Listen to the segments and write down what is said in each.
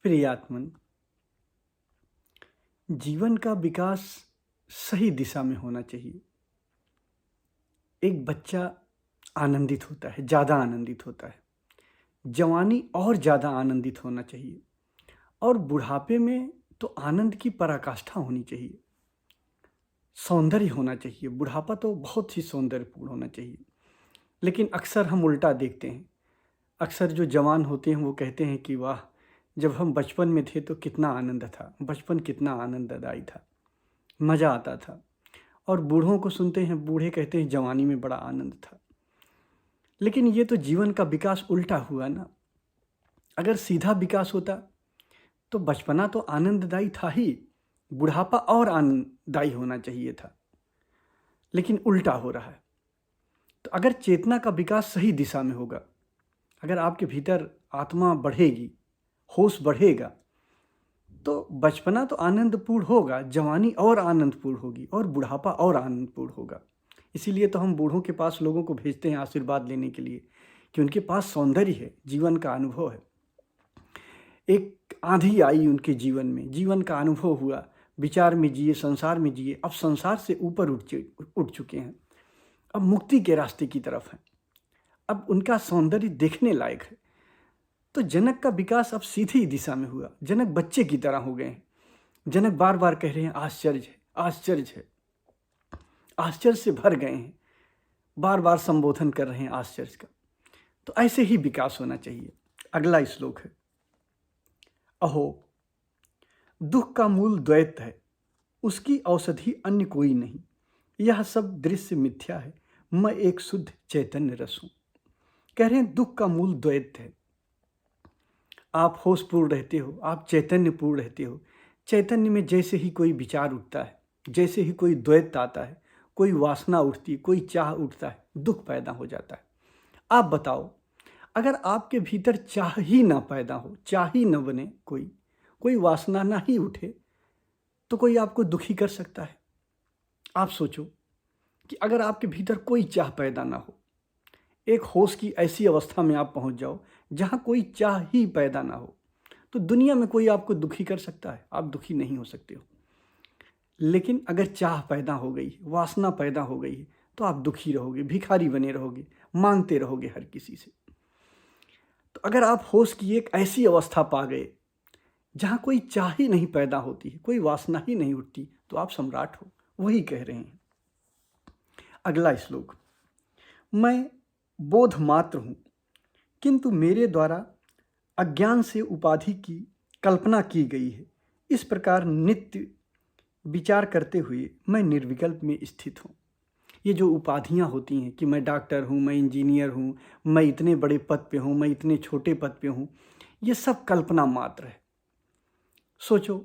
प्रियात्मन, जीवन का विकास सही दिशा में होना चाहिए। एक बच्चा आनंदित होता है, ज़्यादा आनंदित होता है। जवानी और ज़्यादा आनंदित होना चाहिए और बुढ़ापे में तो आनंद की पराकाष्ठा होनी चाहिए। सौंदर्य होना चाहिए। बुढ़ापा तो बहुत ही सौंदर्यपूर्ण होना चाहिए। लेकिन अक्सर हम उल्टा देखते हैं। अक्सर जो जवान होते हैं वो कहते हैं कि वाह, जब हम बचपन में थे तो कितना आनंद था, बचपन कितना आनंददायी था, मज़ा आता था। और बूढ़ों को सुनते हैं, बूढ़े कहते हैं जवानी में बड़ा आनंद था। लेकिन ये तो जीवन का विकास उल्टा हुआ ना। अगर सीधा विकास होता तो बचपना तो आनंददायी था ही, बुढ़ापा और आनंददायी होना चाहिए था। लेकिन उल्टा हो रहा है। तो अगर चेतना का विकास सही दिशा में होगा, अगर आपके भीतर आत्मा बढ़ेगी, होश बढ़ेगा, तो बचपना तो आनंदपूर्ण होगा, जवानी और आनंदपूर्ण होगी और बुढ़ापा और आनंदपूर्ण होगा। इसीलिए तो हम बूढ़ों के पास लोगों को भेजते हैं आशीर्वाद लेने के लिए कि उनके पास सौंदर्य है, जीवन का अनुभव है। एक आंधी आई उनके जीवन में, जीवन का अनुभव हुआ, विचार में जिए, संसार में जिए। अब संसार से ऊपर उठ चुके हैं, अब मुक्ति के रास्ते की तरफ हैं। अब उनका सौंदर्य देखने लायक है। तो जनक का विकास अब सीधी दिशा में हुआ। जनक बच्चे की तरह हो गए हैं। जनक बार बार कह रहे हैं आश्चर्य है, आश्चर्य है, आश्चर्य से भर गए हैं, बार बार संबोधन कर रहे हैं आश्चर्य का। तो ऐसे ही विकास होना चाहिए। अगला श्लोक है, अहो दुख का मूल द्वैत है, उसकी औषधि अन्य कोई नहीं। यह सब दृश्य मिथ्या है, मैं एक शुद्ध चैतन्य रस हूं। कह रहे हैं दुख का मूल द्वैत है। आप होशपूर्ण रहते हो, आप चैतन्यपूर्ण रहते हो। चैतन्य में जैसे ही कोई विचार उठता है, जैसे ही कोई द्वैत आता है, कोई वासना उठती, कोई चाह उठता है, दुख पैदा हो जाता है। आप बताओ, अगर आपके भीतर चाह ही ना पैदा हो, चाह ही न बने, कोई वासना ना ही उठे, तो कोई आपको दुखी कर सकता है? आप सोचो कि अगर आपके भीतर कोई चाह पैदा ना हो, एक होश की ऐसी अवस्था में आप पहुंच जाओ जहां कोई चाह ही पैदा ना हो, तो दुनिया में कोई आपको दुखी कर सकता है? आप दुखी नहीं हो सकते हो। लेकिन अगर चाह पैदा हो गई, वासना पैदा हो गई है, तो आप दुखी रहोगे, भिखारी बने रहोगे, मांगते रहोगे हर किसी से। तो अगर आप होश की एक ऐसी अवस्था पा गए जहां कोई चाह ही नहीं पैदा होती है, कोई वासना ही नहीं उठती, तो आप सम्राट हो। वही कह रहे हैं। अगला श्लोक, मैं बोध मात्र हूं, किंतु मेरे द्वारा अज्ञान से उपाधि की कल्पना की गई है। इस प्रकार नित्य विचार करते हुए मैं निर्विकल्प में स्थित हूँ। ये जो उपाधियाँ होती हैं कि मैं डॉक्टर हूँ, मैं इंजीनियर हूँ, मैं इतने बड़े पद पे हूँ, मैं इतने छोटे पद पे हूँ, ये सब कल्पना मात्र है। सोचो,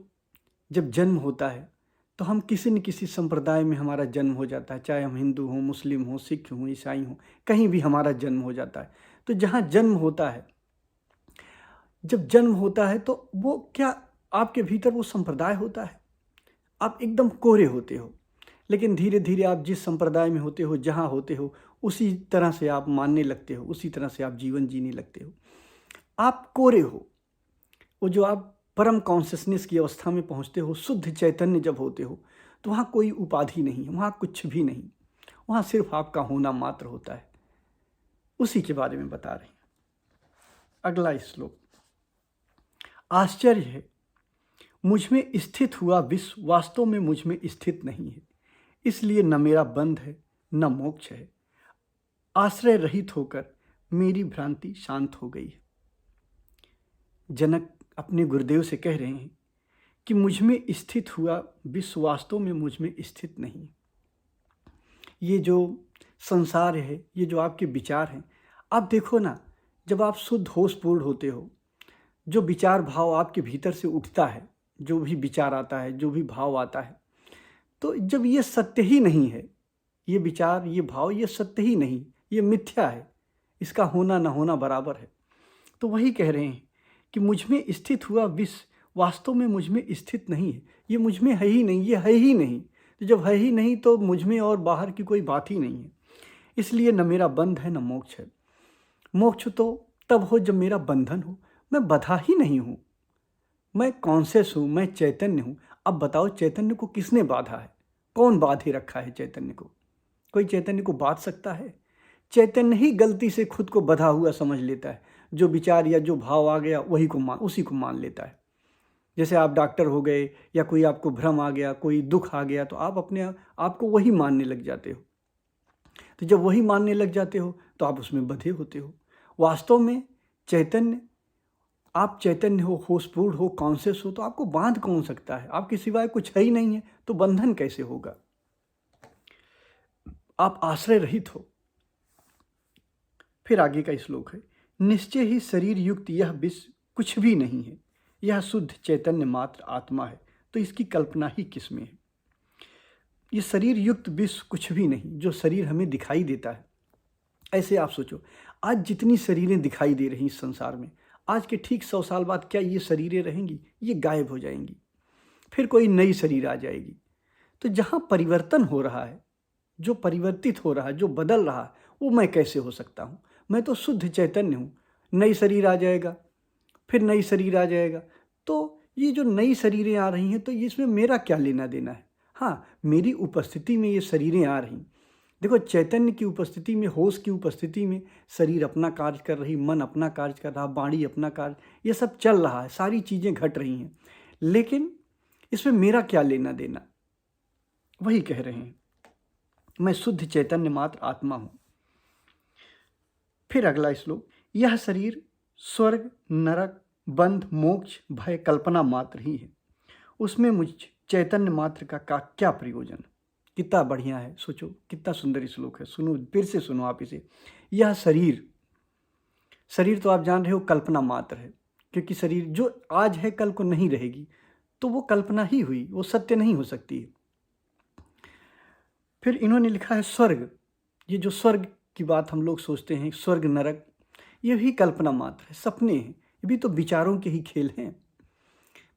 जब जन्म होता है तो हम किसी न किसी संप्रदाय में हमारा जन्म हो जाता है, चाहे हम हिंदू हों, मुस्लिम हों, सिख हों, ईसाई हों, कहीं भी हमारा जन्म हो जाता है। तो जहाँ जन्म होता है, जब जन्म होता है तो वो क्या आपके भीतर वो संप्रदाय होता है? आप एकदम कोरे होते हो। लेकिन धीरे धीरे आप जिस संप्रदाय में होते हो, जहाँ होते हो, उसी तरह से आप मानने लगते हो, उसी तरह से आप जीवन जीने लगते हो। आप कोरे हो। वो जो आप परम कॉन्शियसनेस की अवस्था में पहुँचते हो, शुद्ध चैतन्य जब होते हो, तो वहाँ कोई उपाधि नहीं, वहाँ कुछ भी नहीं, वहाँ सिर्फ आपका होना मात्र होता है। उसी के बारे में बता रहे हैं। अगला श्लोक, आश्चर्य है, मुझ में स्थित हुआ विश्व वास्तव में मुझ में स्थित नहीं है, इसलिए न मेरा बंध है न मोक्ष है। आश्रय रहित होकर मेरी भ्रांति शांत हो गई है। जनक अपने गुरुदेव से कह रहे हैं कि मुझ में स्थित हुआ विश्व वास्तव में मुझ में स्थित नहीं। ये जो संसार है, ये जो आपके विचार हैं, आप देखो ना, जब आप शुद्ध होशपूर्ण होते हो, जो विचार भाव आपके भीतर से उठता है, जो भी विचार आता है, जो भी भाव आता है, तो जब ये सत्य ही नहीं है, ये विचार, ये भाव, ये सत्य ही नहीं, ये मिथ्या है, इसका होना न होना बराबर है। तो वही कह रहे हैं कि मुझ में स्थित हुआ विश्व वास्तव में मुझ में स्थित नहीं है। ये मुझ में है ही नहीं, ये है ही नहीं। तो जब है ही नहीं तो मुझ में और बाहर की कोई बात ही नहीं है। इसलिए न मेरा बंध है न मोक्ष है। मोक्ष तो तब हो जब मेरा बंधन हो। मैं बंधा ही नहीं हूँ, मैं कॉन्शियस हूँ, मैं चैतन्य हूँ। अब बताओ चैतन्य को किसने बांधा है? कौन बांधे रखा है चैतन्य को? कोई चैतन्य को बांध सकता है? चैतन्य ही गलती से खुद को बंधा हुआ समझ लेता है। जो विचार या जो भाव आ गया उसी को मान लेता है। जैसे आप डॉक्टर हो गए या कोई आपको भ्रम आ गया, कोई दुख आ गया, तो आप अपने आप को वही मानने लग जाते हो। तो जब वही मानने लग जाते हो तो आप उसमें बंधे होते हो। वास्तव में चैतन्य, आप चैतन्य हो, होशपूर्ण हो, कॉन्शियस हो, तो आपको बांध कौन सकता है? आपके सिवाय कुछ है ही नहीं है, तो बंधन कैसे होगा? आप आश्रय रहित हो। फिर आगे का श्लोक है, निश्चय ही शरीर युक्त यह विश्व कुछ भी नहीं है, यह शुद्ध चैतन्य मात्र आत्मा है, तो इसकी कल्पना ही किसमें है? ये शरीर युक्त विश्व कुछ भी नहीं, जो शरीर हमें दिखाई देता है। ऐसे आप सोचो, आज जितनी शरीरें दिखाई दे रही इस संसार में, आज के ठीक 100 साल बाद क्या ये शरीरें रहेंगी? ये गायब हो जाएंगी, फिर कोई नई शरीर आ जाएगी। तो जहाँ परिवर्तन हो रहा है, जो परिवर्तित हो रहा है, जो बदल रहा है, वो मैं कैसे हो सकता हूँ? मैं तो शुद्ध चैतन्य हूँ। नई शरीर आ जाएगा, फिर नई शरीर आ जाएगा, तो ये जो नई शरीरें आ रही हैं, तो इसमें मेरा क्या लेना देना है? हाँ, मेरी उपस्थिति में ये शरीरें आ रही। देखो, चैतन्य की उपस्थिति में, होश की उपस्थिति में शरीर अपना कार्य कर रही, मन अपना कार्य कर रहा, वाणी अपना कार्य, ये सब चल रहा है, सारी चीज़ें घट रही हैं, लेकिन इसमें मेरा क्या लेना देना? वही कह रहे हैं, मैं शुद्ध चैतन्य मात्र आत्मा हूँ। फिर अगला श्लोक, यह शरीर स्वर्ग, नरक, बंध, मोक्ष, भय कल्पना मात्र ही है, उसमें मुझ चैतन्य मात्र का क्या प्रयोजन? कितना बढ़िया है, सोचो कितना सुंदर श्लोक है। सुनो, फिर से सुनो आप इसे। यह शरीर तो आप जान रहे हो कल्पना मात्र है, क्योंकि शरीर जो आज है कल को नहीं रहेगी, तो वो कल्पना ही हुई, वो सत्य नहीं हो सकती है। फिर इन्होंने लिखा है स्वर्ग, ये जो स्वर्ग की बात हम लोग सोचते हैं, स्वर्ग नरक, ये भी कल्पना मात्र है, सपने हैं, ये भी तो विचारों के ही खेल हैं।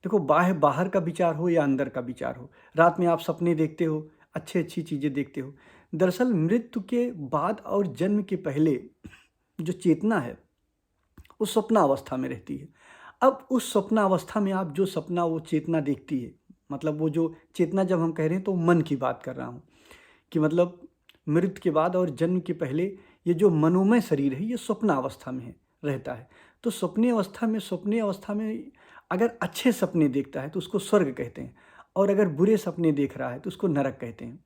देखो, बाहर का विचार हो या अंदर का विचार हो, रात में आप सपने देखते हो, अच्छी चीज़ें देखते हो। दरअसल मृत्यु के बाद और जन्म के पहले जो चेतना है, वो स्वप्नावस्था में रहती है। अब उस स्वप्नावस्था में आप जो सपना, वो चेतना देखती है, मतलब वो जो चेतना, जब हम कह रहे हैं तो मन की बात कर रहा हूँ, कि मतलब मृत्यु के बाद और जन्म के पहले ये जो मनोमय शरीर है, ये स्वप्नावस्था में रहता है। तो स्वप्न अवस्था में अगर अच्छे सपने देखता है तो उसको स्वर्ग कहते हैं, और अगर बुरे सपने देख रहा है तो उसको नरक कहते हैं।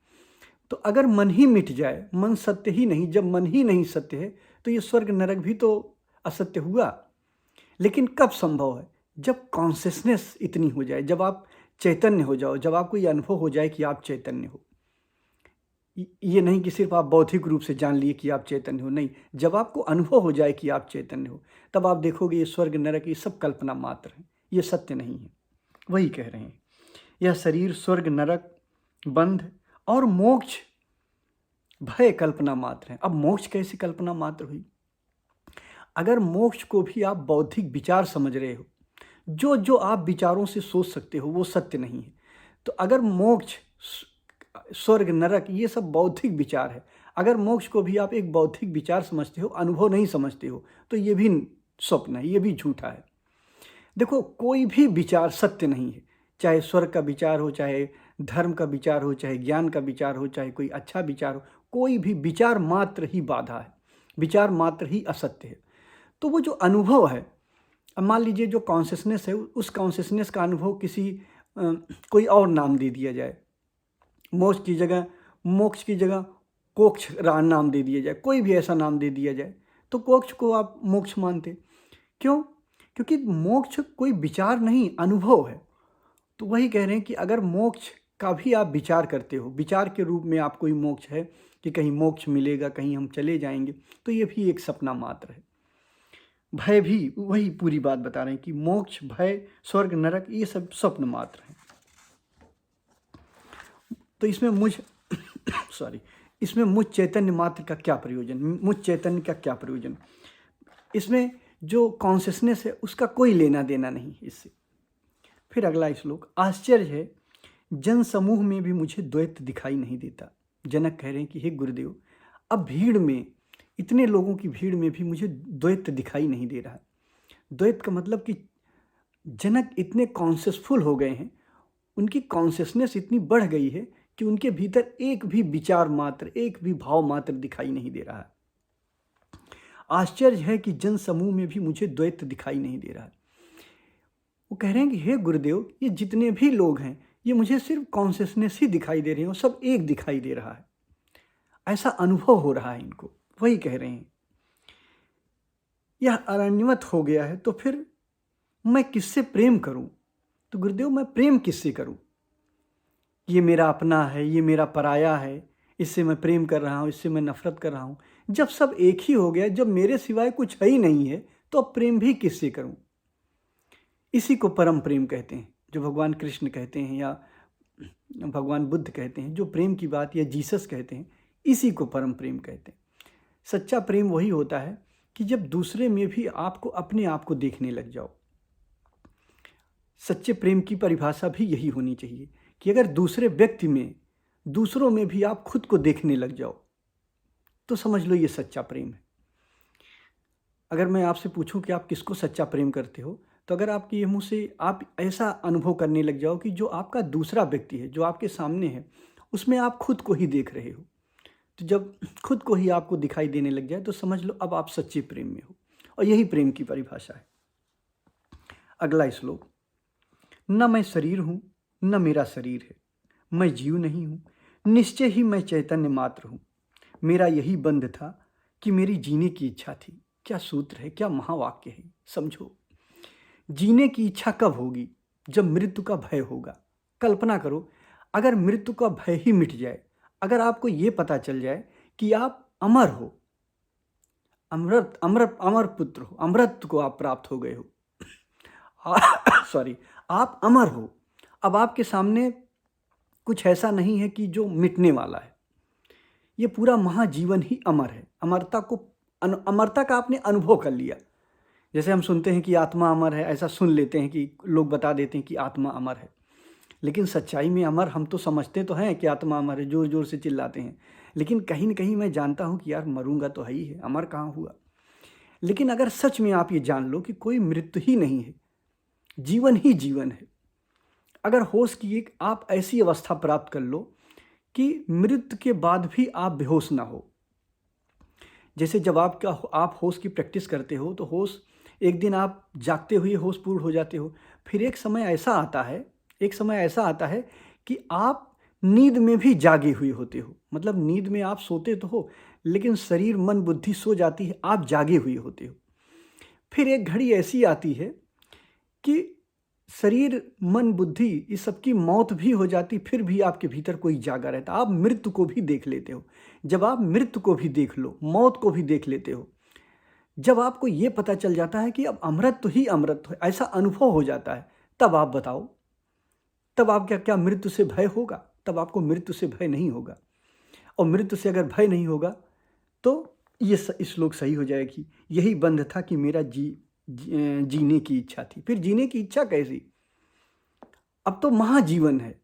तो अगर मन ही मिट जाए, मन सत्य ही नहीं, जब मन ही नहीं सत्य है, तो ये स्वर्ग नरक भी तो असत्य हुआ। लेकिन कब संभव है? जब कॉन्शियसनेस इतनी हो जाए, जब आप चैतन्य हो जाओ, जब आपको ये अनुभव हो जाए कि आप चैतन्य हो। ये नहीं कि सिर्फ आप बौद्धिक रूप से जान लिए कि आप चैतन्य हो, नहीं, जब आपको अनुभव हो जाए कि आप चैतन्य हो, तब आप देखोगे ये स्वर्ग नरक ये सब कल्पना मात्र है, ये सत्य नहीं है। वही कह रहे हैं, यह शरीर स्वर्ग, नरक, बंध और मोक्ष, भय कल्पना मात्र है। अब मोक्ष कैसी कल्पना मात्र हुई? अगर मोक्ष को भी आप बौद्धिक विचार समझ रहे हो, जो आप विचारों से सोच सकते हो, वो सत्य नहीं है। तो अगर मोक्ष, स्वर्ग, नरक ये सब बौद्धिक विचार है, अगर मोक्ष को भी आप एक बौद्धिक विचार समझते हो, अनुभव नहीं समझते हो, तो ये भी स्वप्न है, ये भी झूठा है। देखो, कोई भी विचार सत्य नहीं है, चाहे स्वर्ग का विचार हो, चाहे धर्म का विचार हो, चाहे ज्ञान का विचार हो, चाहे कोई अच्छा विचार हो, कोई भी विचार मात्र ही बाधा है, विचार मात्र ही असत्य है। तो वो जो अनुभव है, अब मान लीजिए जो कॉन्शियसनेस है, उस कॉन्शियसनेस का अनुभव कोई और नाम दे दिया जाए, मोक्ष की जगह मोक्ष नाम दे दिया जाए, कोई भी ऐसा नाम दे दिया जाए, तो मोक्ष को आप मोक्ष मानते। क्यों? क्योंकि मोक्ष कोई विचार नहीं, अनुभव है। तो वही कह रहे हैं कि अगर मोक्ष का भी आप विचार करते हो, विचार के रूप में आप कोई मोक्ष है कि कहीं मोक्ष मिलेगा, कहीं हम चले जाएंगे, तो ये भी एक सपना मात्र है। भय भी वही पूरी बात बता रहे हैं कि मोक्ष, भय, स्वर्ग, नरक ये सब स्वप्न मात्र हैं। तो इसमें मुझ चैतन्य मात्र का क्या प्रयोजन? मुझ चैतन्य का क्या प्रयोजन? इसमें जो कॉन्शियसनेस है उसका कोई लेना देना नहीं इससे। फिर अगला श्लोक, आश्चर्य है, जन समूह में भी मुझे द्वैत दिखाई नहीं देता। जनक कह रहे हैं कि हे गुरुदेव, अब भीड़ में, इतने लोगों की भीड़ में भी मुझे द्वैत दिखाई नहीं दे रहा। द्वैत का मतलब कि जनक इतने कॉन्शियसफुल हो गए हैं, उनकी कॉन्शियसनेस इतनी बढ़ गई है कि उनके भीतर एक भी विचार मात्र, एक भी भाव मात्र दिखाई नहीं दे रहा है। आश्चर्य है कि जन समूह में भी मुझे द्वैत दिखाई नहीं दे रहा है। वो कह रहे हैं कि हे गुरुदेव, ये जितने भी लोग हैं ये मुझे सिर्फ कॉन्शियसनेस ही दिखाई दे रहे हैं, सब एक दिखाई दे रहा है, ऐसा अनुभव हो रहा है इनको। वही कह रहे हैं यह अरण्यवत हो गया है, तो फिर मैं किससे प्रेम करूं? तो गुरुदेव, मैं प्रेम किससे करूं? ये मेरा अपना है, ये मेरा पराया है, इससे मैं प्रेम कर रहा हूँ, इससे मैं नफरत कर रहा हूँ। जब सब एक ही हो गया, जब मेरे सिवाय कुछ है ही नहीं है, तो अब प्रेम भी किससे करूं? इसी को परम प्रेम कहते हैं, जो भगवान कृष्ण कहते हैं या भगवान बुद्ध कहते हैं, जो प्रेम की बात या जीसस कहते हैं, इसी को परम प्रेम कहते हैं। सच्चा प्रेम वही होता है कि जब दूसरे में भी आपको अपने आप को देखने लग जाओ। सच्चे प्रेम की परिभाषा भी यही होनी चाहिए कि अगर दूसरे व्यक्ति में, दूसरों में भी आप खुद को देखने लग जाओ, तो समझ लो ये सच्चा प्रेम है। अगर मैं आपसे पूछूं कि आप किसको सच्चा प्रेम करते हो, तो अगर आपके ये मुंह से आप ऐसा अनुभव करने लग जाओ कि जो आपका दूसरा व्यक्ति है, जो आपके सामने है, उसमें आप खुद को ही देख रहे हो, तो जब खुद को ही आपको दिखाई देने लग जाए तो समझ लो अब आप सच्चे प्रेम में हो। और यही प्रेम की परिभाषा है। अगला श्लोक। न मैं शरीर हूँ न मेरा शरीर है, मैं जीव नहीं हूँ, निश्चय ही मैं चैतन्य मात्र हूँ। मेरा यही बंध था कि मेरी जीने की इच्छा थी। क्या सूत्र है, क्या महावाक्य है, समझो। जीने की इच्छा कब होगी? जब मृत्यु का भय होगा। कल्पना करो, अगर मृत्यु का भय ही मिट जाए, अगर आपको ये पता चल जाए कि आप अमर हो, अमृत अमृत अमर पुत्र हो, अमृत को आप प्राप्त हो गए हो, सॉरी, आप अमर हो, अब आपके सामने कुछ ऐसा नहीं है कि जो मिटने वाला है। ये पूरा महाजीवन ही अमर है। अमरता का आपने अनुभव कर लिया। जैसे हम सुनते हैं कि आत्मा अमर है, ऐसा सुन लेते हैं कि लोग बता देते हैं कि आत्मा अमर है, लेकिन सच्चाई में अमर हम तो समझते तो हैं कि आत्मा अमर है, जोर जोर से चिल्लाते हैं, लेकिन कहीं न कहीं मैं जानता हूं कि यार मरूंगा तो है ही है, अमर कहाँ हुआ। लेकिन अगर सच में आप ये जान लो कि कोई मृत्यु ही नहीं है, जीवन ही जीवन है, अगर होश की एक आप ऐसी अवस्था प्राप्त कर लो कि मृत्यु के बाद भी आप बेहोश ना हो। जैसे जब आप होश की प्रैक्टिस करते हो तो होश, एक दिन आप जागते हुए होश पूर्ण हो जाते हो, फिर एक समय ऐसा आता है कि आप नींद में भी जागे हुए होते हो। मतलब नींद में आप सोते तो हो, लेकिन शरीर मन बुद्धि सो जाती है, आप जागे हुए होते हो। फिर एक घड़ी ऐसी आती है कि शरीर मन बुद्धि इस सब की मौत भी हो जाती, फिर भी आपके भीतर कोई जागा रहता, आप मृत्यु को भी देख लेते हो। जब आप मृत्यु को भी देख लो, मौत को भी देख लेते हो, जब आपको ये पता चल जाता है कि अब अमृत ही अमृत है, ऐसा अनुभव हो जाता है, तब आप बताओ, तब आप क्या मृत्यु से भय होगा? तब आपको मृत्यु से भय नहीं होगा। और मृत्यु से अगर भय नहीं होगा तो ये श्लोक सही हो जाएगी। यही बंध था कि मेरा जीने की इच्छा थी। फिर जीने की इच्छा कैसी? अब तो महाजीवन है,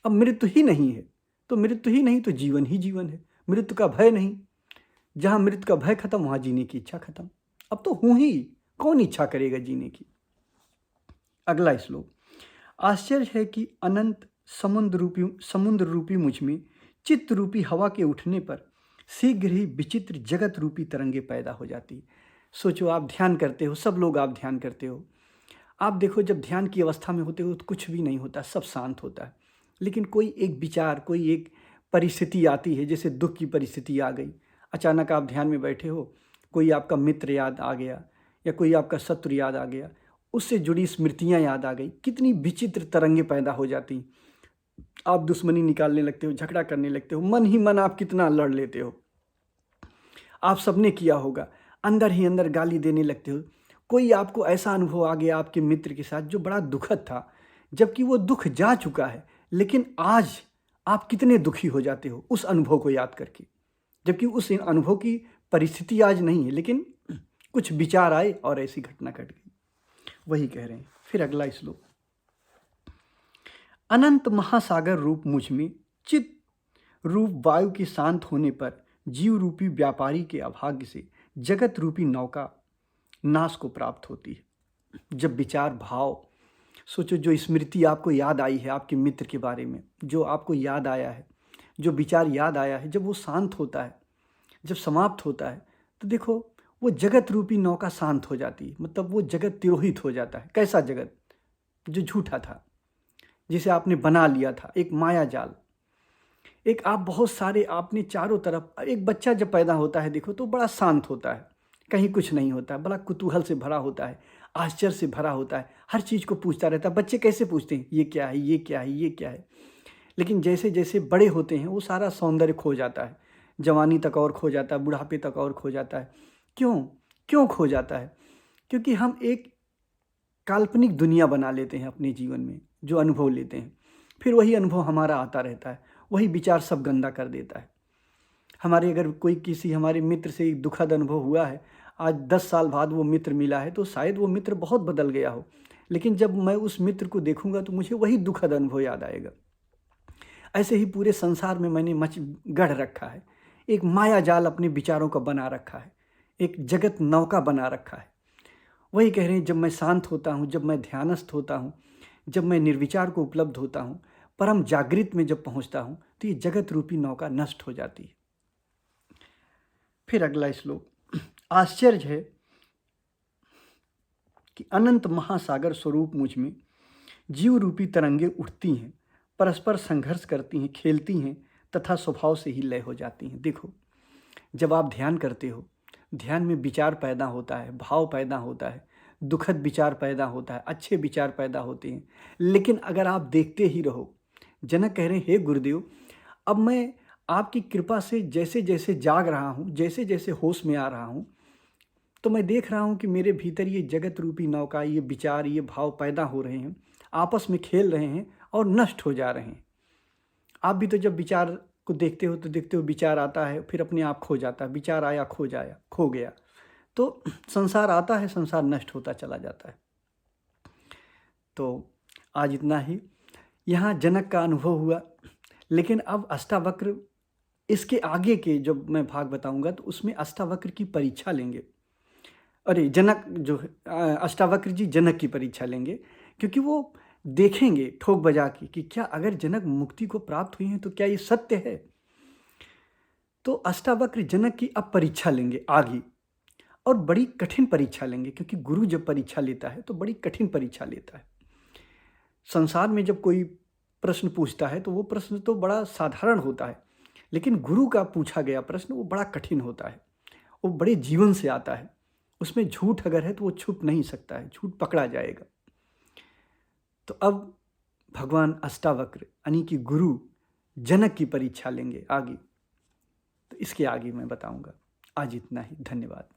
अब मृत्यु ही नहीं है, तो मृत्यु ही नहीं तो जीवन ही जीवन है, मृत्यु का भय नहीं। जहां मृत्यु का भय खत्म, वहां जीने की इच्छा खत्म। अब तो हूं ही, कौन इच्छा करेगा जीने की? अगला श्लोक। आश्चर्य है कि अनंत समुद्र रूपी मुझ में चित्त रूपी हवा के उठने पर शीघ्र ही विचित्र जगत रूपी तरंगे पैदा हो जाती। सोचो, आप ध्यान करते हो, सब लोग आप ध्यान करते हो, आप देखो जब ध्यान की अवस्था में होते हो तो कुछ भी नहीं होता, सब शांत होता है। लेकिन कोई एक विचार, कोई एक परिस्थिति आती है, जैसे दुख की परिस्थिति आ गई, अचानक आप ध्यान में बैठे हो, कोई आपका मित्र याद आ गया या कोई आपका शत्रु याद आ गया, उससे जुड़ी स्मृतियाँ याद आ गई, कितनी विचित्र तरंगे पैदा हो जाती। आप दुश्मनी निकालने लगते हो, झगड़ा करने लगते हो, मन ही मन आप कितना लड़ लेते हो। आप सबने किया होगा, अंदर ही अंदर गाली देने लगते हो। कोई आपको ऐसा अनुभव आ गया आपके मित्र के साथ जो बड़ा दुखद था, जबकि वो दुख जा चुका है, लेकिन आज आप कितने दुखी हो जाते हो उस अनुभव को याद करके, जबकि उस अनुभव की परिस्थिति आज नहीं है, लेकिन कुछ विचार आए और ऐसी घटना घट गई। वही कह रहे हैं। फिर अगला श्लोक। अनंत महासागर रूप मुझ में चित्त रूप वायु के शांत होने पर जीव रूपी व्यापारी के अभाग्य से जगत रूपी नौका नाश को प्राप्त होती है। जब विचार, भाव सोचो जो स्मृति आपको याद आई है आपके मित्र के बारे में, जो आपको याद आया है, जो विचार याद आया है, जब वो शांत होता है, जब समाप्त होता है, तो देखो वो जगत रूपी नौका शांत हो जाती है। मतलब वो जगत तिरोहित हो जाता है। कैसा जगत? जो झूठा था, जिसे आपने बना लिया था, एक माया जाल। एक आप बहुत सारे आपने चारों तरफ, एक बच्चा जब पैदा होता है देखो तो बड़ा शांत होता है, कहीं कुछ नहीं होता है, बड़ा कुतूहल से भरा होता है, आश्चर्य से भरा होता है, हर चीज़ को पूछता रहता है। बच्चे कैसे पूछते हैं, ये क्या है, ये क्या है, ये क्या है। लेकिन जैसे जैसे बड़े होते हैं वो सारा सौंदर्य खो जाता है, जवानी तक और खो जाता है, बुढ़ापे तक और खो जाता है। क्यों? क्यों खो जाता है? क्योंकि हम एक काल्पनिक दुनिया बना लेते हैं अपने जीवन में, जो अनुभव लेते हैं, फिर वही अनुभव हमारा आता रहता है, वही विचार सब गंदा कर देता है। हमारे अगर कोई किसी हमारे मित्र से एक दुखद अनुभव हुआ है, आज 10 साल बाद वो मित्र मिला है, तो शायद वो मित्र बहुत बदल गया हो, लेकिन जब मैं उस मित्र को देखूंगा तो मुझे वही दुखद अनुभव याद आएगा। ऐसे ही पूरे संसार में मैंने गढ़ रखा है, एक माया जाल अपने विचारों का बना रखा है, एक जगत नौका बना रखा है। वही कह रहे हैं, जब मैं शांत होता हूँ, जब मैं ध्यानस्थ होता हूँ, जब मैं निर्विचार को उपलब्ध होता हूँ, परम जागृत में जब पहुँचता हूँ, तो ये जगत रूपी नौका नष्ट हो जाती है। फिर अगला श्लोक, आश्चर्य है कि अनंत महासागर स्वरूप मुझ में जीव रूपी तरंगे उठती हैं, परस्पर संघर्ष करती हैं, खेलती हैं तथा स्वभाव से ही लय हो जाती हैं। देखो, जब आप ध्यान करते हो, ध्यान में विचार पैदा होता है, भाव पैदा होता है, दुखद विचार पैदा होता है, अच्छे विचार पैदा होते हैं। लेकिन अगर आप देखते ही रहो, जनक कह रहे हैं, हे गुरुदेव, अब मैं आपकी कृपा से जैसे जैसे जाग रहा हूँ, जैसे जैसे होश में आ रहा हूँ, तो मैं देख रहा हूँ कि मेरे भीतर ये जगत रूपी नौका, ये विचार, ये भाव पैदा हो रहे हैं, आपस में खेल रहे हैं और नष्ट हो जा रहे हैं। आप भी तो जब विचार को देखते हो तो देखते हो विचार आता है, फिर अपने आप खो जाता है, विचार आया, खो गया। तो संसार आता है, संसार नष्ट होता चला जाता है। तो आज इतना ही। यहाँ जनक का अनुभव हुआ, लेकिन अब अष्टावक्र, इसके आगे के जब मैं भाग बताऊंगा तो उसमें अष्टावक्र की परीक्षा लेंगे। अरे जनक जो अष्टावक्र जी जनक की परीक्षा लेंगे, क्योंकि वो देखेंगे ठोक बजा के कि क्या अगर जनक मुक्ति को प्राप्त हुई हैं तो क्या ये सत्य है। तो अष्टावक्र जनक की अब परीक्षा लेंगे आगे, और बड़ी कठिन परीक्षा लेंगे, क्योंकि गुरु जब परीक्षा लेता है तो बड़ी कठिन परीक्षा लेता है। संसार में जब कोई प्रश्न पूछता है तो वो प्रश्न तो बड़ा साधारण होता है, लेकिन गुरु का पूछा गया प्रश्न वो बड़ा कठिन होता है, वो बड़े जीवन से आता है। उसमें झूठ अगर है तो वो छुप नहीं सकता है, झूठ पकड़ा जाएगा। तो अब भगवान अष्टावक्र यानी कि गुरु जनक की परीक्षा लेंगे आगे, तो इसके आगे मैं बताऊंगा। आज इतना ही, धन्यवाद।